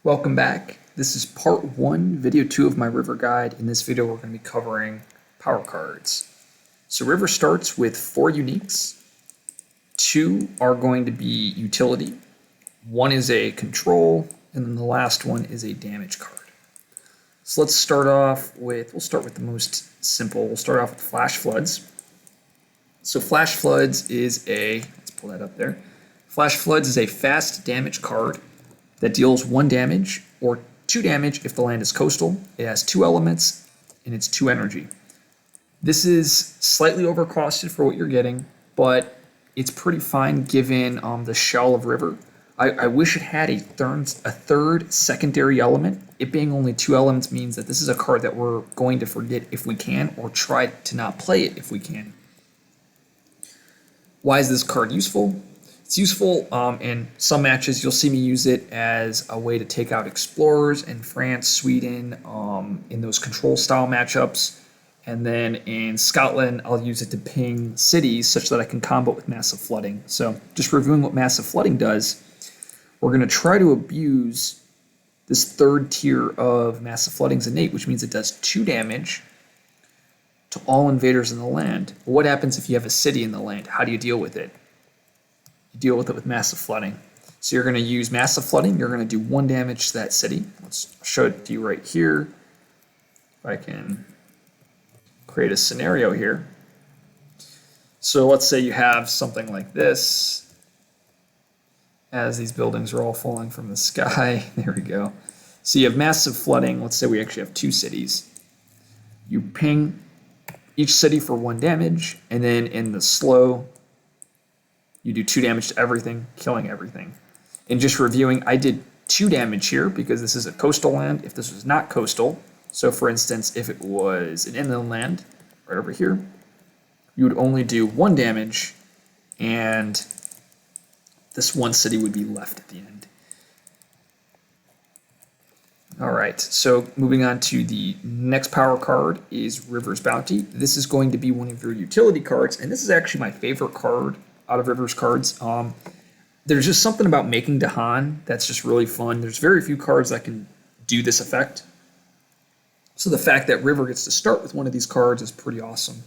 Welcome back. This is part 1, video 2 of my river guide. In this video, we're going to be covering power cards. So river starts with 4 uniques. 2 are going to be utility. 1 is a control, and then the last one is a damage card. So let's start off with, we'll start with the most simple. We'll start off with Flash Floods. So Flash Floods is let's pull that up there. Flash Floods is a fast damage card that deals 1 damage or 2 damage if the land is coastal. It has 2 elements and it's 2 energy. This is slightly overcosted for what you're getting, but it's pretty fine given the shell of river. I wish it had a third secondary element. It being only 2 elements means that this is a card that we're going to forget if we can, or try to not play it if we can. Why is this card useful? It's useful in some matches. You'll see me use it as a way to take out explorers in France, Sweden, in those control style matchups. And then in Scotland, I'll use it to ping cities such that I can combo with massive flooding. So just reviewing what massive flooding does, we're going to try to abuse this third tier of massive flooding's innate, which means it does 2 damage to all invaders in the land. But what happens if you have a city in the land? How do you deal with it? You deal with it with massive flooding. So you're going to use massive flooding. You're going to do 1 damage to that city. Let's show it to you right here. If I can create a scenario here. So let's say you have something like this. As these buildings are all falling from the sky. There we go. So you have massive flooding. Let's say we actually have 2 cities. You ping each city for 1 damage, and then in the slow, you do 2 damage to everything, killing everything. And just reviewing, I did 2 damage here because this is a coastal land. If this was not coastal, so for instance, if it was an inland land, right over here, you would only do 1 damage, and this 1 city would be left at the end. All right, so moving on to the next power card is River's Bounty. This is going to be one of your utility cards, and this is actually my favorite card out of River's cards. There's just something about making Dahan that's just really fun. There's very few cards that can do this effect. So the fact that River gets to start with one of these cards is pretty awesome.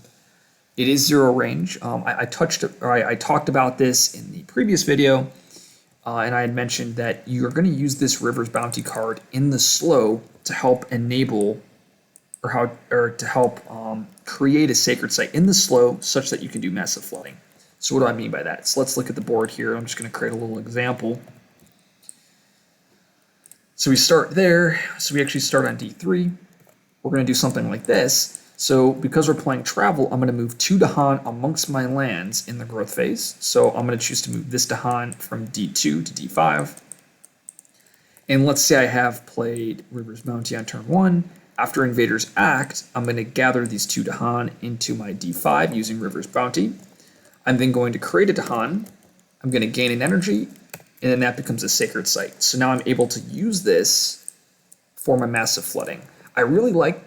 It is 0 range. I talked about this in the previous video, and I had mentioned that you're going to use this River's Bounty card in the slow to help enable or to help create a sacred site in the slow such that you can do massive flooding. So what do I mean by that? So let's look at the board here. I'm just going to create a little example. So we start there. So we actually start on D3. We're going to do something like this. So because we're playing travel, I'm going to move 2 Dahan amongst my lands in the growth phase. So I'm going to choose to move this Dahan from D2 to D5. And let's say I have played River's Bounty on turn 1. After invaders act, I'm going to gather these 2 Dahan into my D5 using River's Bounty. I'm then going to create a Dahan. I'm going to gain an energy, and then that becomes a sacred site. So now I'm able to use this for my massive flooding. I really like,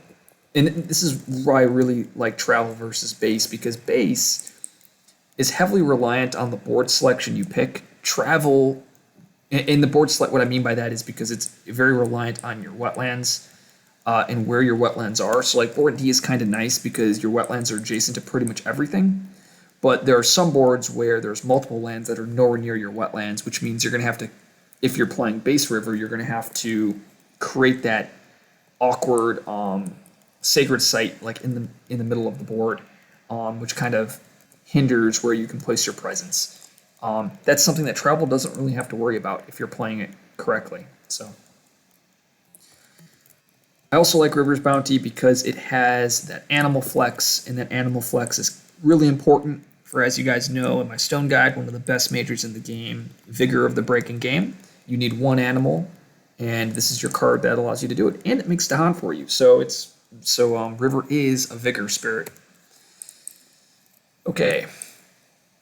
and this is why I really like travel versus base, because base is heavily reliant on the board selection you pick. Travel, and the board select, what I mean by that is because it's very reliant on your wetlands and where your wetlands are. So like board D is kind of nice because your wetlands are adjacent to pretty much everything. But there are some boards where there's multiple lands that are nowhere near your wetlands, which means you're going to have to, if you're playing base river, you're going to have to create that awkward sacred site like in the middle of the board, which kind of hinders where you can place your presence. That's something that travel doesn't really have to worry about if you're playing it correctly. So I also like River's Bounty because it has that animal flex, and that animal flex is really important for, as you guys know in my Stone Guide, one of the best majors in the game, Vigor of the Breaking Game. You need 1 animal, and this is your card that allows you to do it, and it makes Dahan for you. So River is a Vigor spirit. Okay,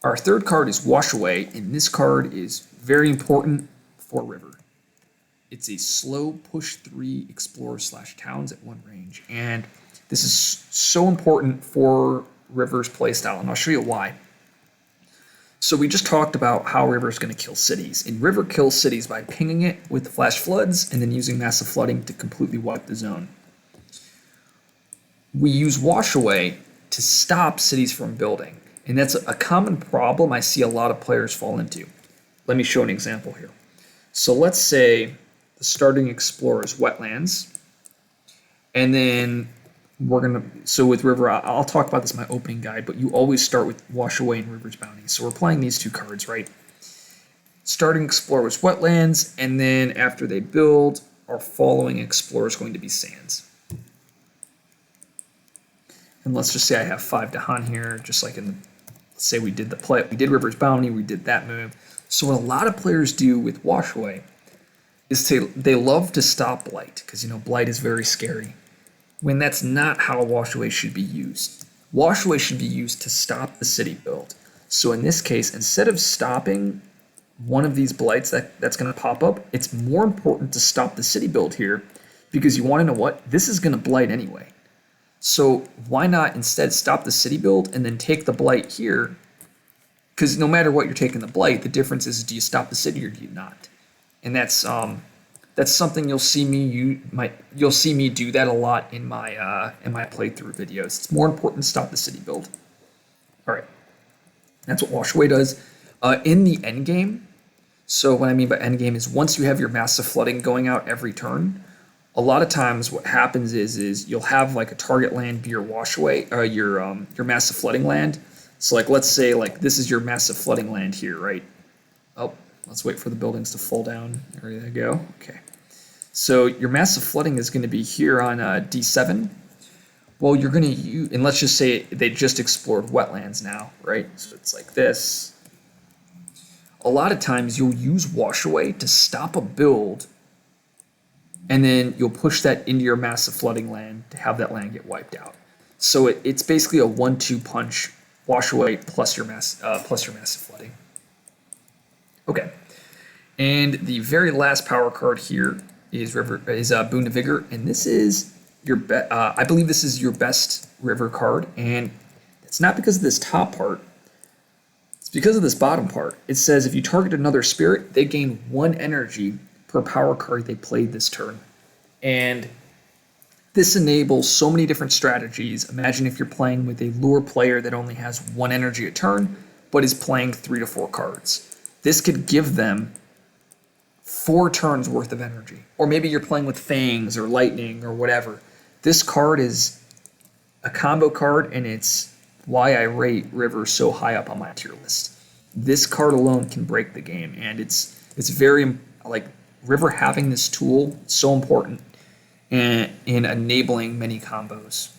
our third card is Wash Away, and this card is very important for River. It's a slow push 3 explorers/towns at 1 range, and this is so important for River's playstyle, and I'll show you why. So we just talked about how River is going to kill cities. And River kills cities by pinging it with flash floods and then using massive flooding to completely wipe the zone. We use Wash Away to stop cities from building. And that's a common problem I see a lot of players fall into. Let me show an example here. So let's say the starting explorer is wetlands. And then so with River, I'll talk about this in my opening guide, but you always start with Wash Away and River's Bounty. So we're playing these two cards, right? Starting Explorer is wetlands, and then after they build, our following Explorer is going to be sands. And let's just say I have 5 Dahan here, just like let's say we did River's Bounty, we did that move. So what a lot of players do with Wash Away is they love to stop Blight, because Blight is very scary. When that's not how Wash Away should be used. Wash Away should be used to stop the city build. So in this case, instead of stopping one of these blights that's going to pop up, it's more important to stop the city build here, because you want to know what? This is going to blight anyway. So why not instead stop the city build and then take the blight here? Because no matter what you're taking the blight, the difference is, do you stop the city or do you not? And that's something you'll see me do that a lot in my playthrough videos. It's more important to stop the city build. All right, that's what Wash Away does. In the end game, so what I mean by end game is once you have your massive flooding going out every turn, a lot of times what happens is you'll have like a target land be your Wash Away, your massive flooding land. So like let's say like this is your massive flooding land here, right? Oh, let's wait for the buildings to fall down. There they go. Okay. So your massive flooding is going to be here on D7. Well, you're going to use, and let's just say they just explored wetlands now, right? So it's like this. A lot of times you'll use Wash Away to stop a build, and then you'll push that into your massive flooding land to have that land get wiped out. So it's basically a 1-2 punch, Wash Away plus your massive flooding. Okay, and the very last power card here is Bunda Vigor, and this is your I believe this is your best River card, and it's not because of this top part. It's because of this bottom part. It says if you target another spirit, they gain 1 energy per power card they played this turn, and this enables so many different strategies. Imagine if you're playing with a lure player that only has 1 energy a turn, but is playing 3 to 4 cards. This could give them 4 turns worth of energy. Or maybe you're playing with Fangs or Lightning or whatever. This card is a combo card, and it's why I rate River so high up on my tier list. This card alone can break the game, and it's very, like, River having this tool so important in enabling many combos.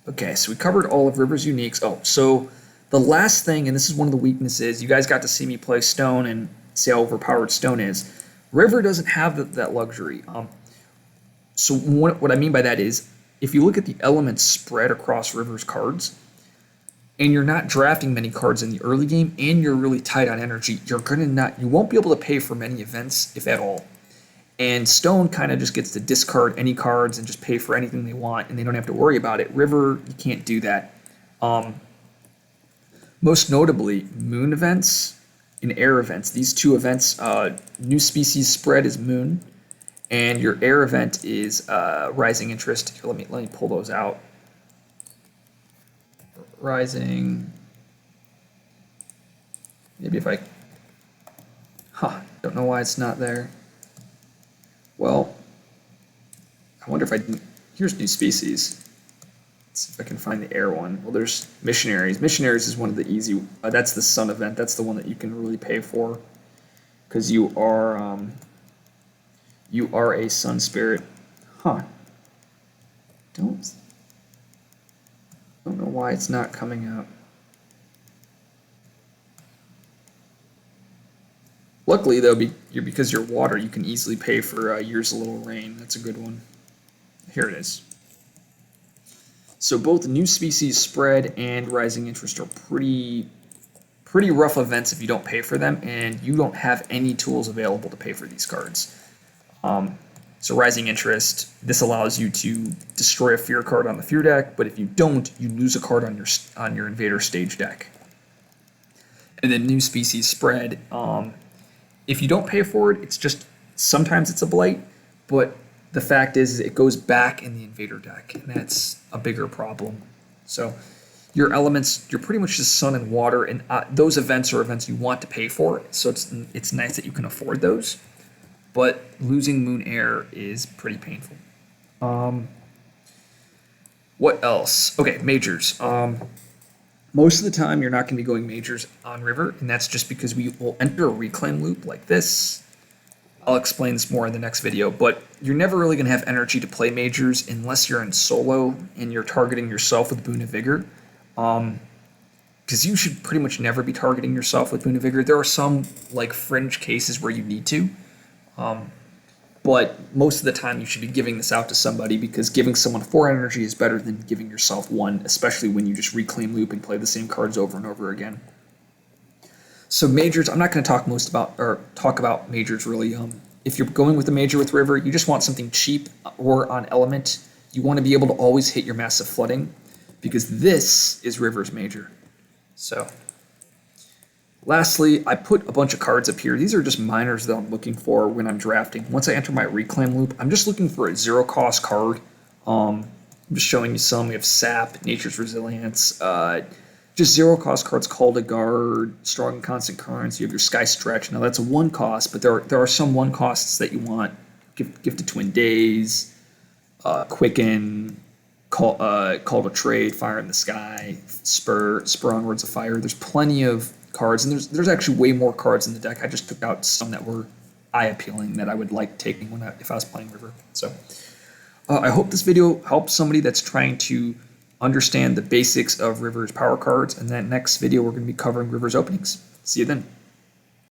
Okay, so we covered all of River's uniques. Oh, so the last thing, and this is one of the weaknesses, you guys got to see me play Stone and see how overpowered Stone is. River doesn't have that luxury. So what I mean by that is, if you look at the elements spread across River's cards, and you're not drafting many cards in the early game, and you're really tight on energy, you won't be able to pay for many events, if at all. And Stone kind of just gets to discard any cards and just pay for anything they want, and they don't have to worry about it. River, you can't do that. Most notably, Moon events and Air events. These 2 events, new species spread is Moon, and your Air event is Rising Interest. Here, let me pull those out. Rising. Maybe if I. Don't know why it's not there. Well, I wonder if here's new species. Let's see if I can find the Air one. Well, there's Missionaries. Missionaries is one of the easy, that's the Sun event. That's the one that you can really pay for, because you are a Sun Spirit. Don't know why it's not coming up. Luckily, though, because you're water, you can easily pay for Years of Little Rain. That's a good one. Here it is. So both New Species Spread and Rising Interest are pretty rough events if you don't pay for them, and you don't have any tools available to pay for these cards. So Rising Interest, this allows you to destroy a Fear card on the Fear deck, but if you don't, you lose a card on your Invader stage deck. And then new species spread. If you don't pay for it, it's just sometimes it's a blight, but the fact is it goes back in the invader deck, and that's a bigger problem. So your elements, you're pretty much just sun and water, and those events are events you want to pay for. So it's nice that you can afford those, but losing Moon Air is pretty painful. What else? Okay, majors. Most of the time, you're not going to be going majors on river, and that's just because we will enter a reclaim loop like this. I'll explain this more in the next video, but you're never really going to have energy to play majors unless you're in solo and you're targeting yourself with Bunda Vigor. Because you should pretty much never be targeting yourself with Bunda Vigor. There are some like fringe cases where you need to, but most of the time you should be giving this out to somebody, because giving someone 4 energy is better than giving yourself 1, especially when you just reclaim loop and play the same cards over and over again. So majors, I'm not going to talk about majors really. If you're going with a major with river, you just want something cheap or on element. You want to be able to always hit your massive flooding, because this is river's major. So lastly, I put a bunch of cards up here. These are just minors that I'm looking for when I'm drafting. Once I enter my reclaim loop, I'm just looking for a 0-cost card. I'm just showing you some. We have Sap, Nature's Resilience, just 0-cost cards, Call to Guard, Strong and Constant Currents. You have your Sky Stretch. Now that's a 1-cost, but there are some 1-costs that you want. Gifted Twin Days, Quicken, Call to Trade, Fire in the Sky, Spur Onwards of Fire. There's plenty of cards, and there's actually way more cards in the deck. I just took out some that were eye-appealing that I would like taking if I was playing River. So I hope this video helps somebody that's trying to understand the basics of River's power cards, and that next video we're going to be covering River's openings. See you then.